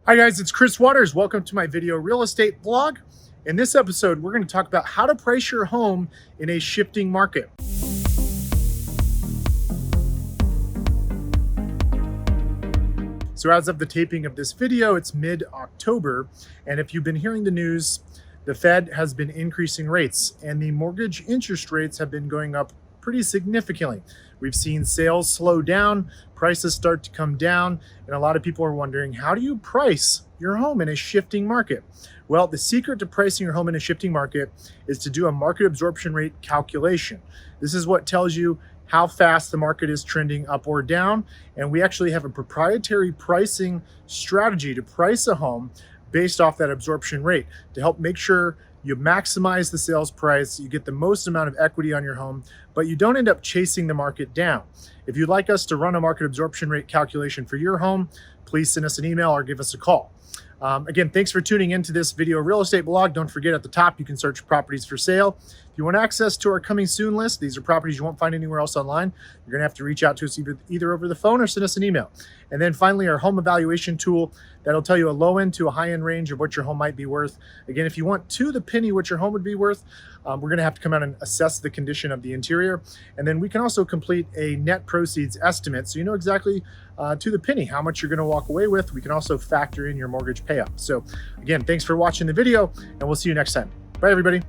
Hi guys, it's ChrisWatters. Welcome to my video real estate blog. In this episode, we're going to talk about how to price your home in a shifting market. So as of the taping of this video, it's mid-October. And if you've been hearing the news, the Fed has been increasing rates and the mortgage interest rates have been going up pretty significantly. We've seen sales slow down, prices start to come down, and a lot of people are wondering, how do you price your home in a shifting market? Well, the secret to pricing your home in a shifting market is to do a market absorption rate calculation. This is what tells you how fast the market is trending up or down, and we actually have a proprietary pricing strategy to price a home based off that absorption rate to help make sure you maximize the sales price, you get the most amount of equity on your home, but you don't end up chasing the market down. If you'd like us to run a market absorption rate calculation for your home, please send us an email or give us a call. Again, thanks for tuning into this video real estate blog. Don't forget, at the top, you can search properties for sale. If you want access to our coming soon list, these are properties you won't find anywhere else online. You're going to have to reach out to us either over the phone or send us an email. And then finally, our home evaluation tool that'll tell you a low end to a high end range of what your home might be worth. Again, if you want to the penny what your home would be worth, we're going to have to come out and assess the condition of the interior. And then we can also complete a net proceeds estimate, so you know exactly to the penny how much you're going to walk away with. We can also factor in your mortgage payout. So again, thanks for watching the video, and we'll see you next time. Bye, everybody.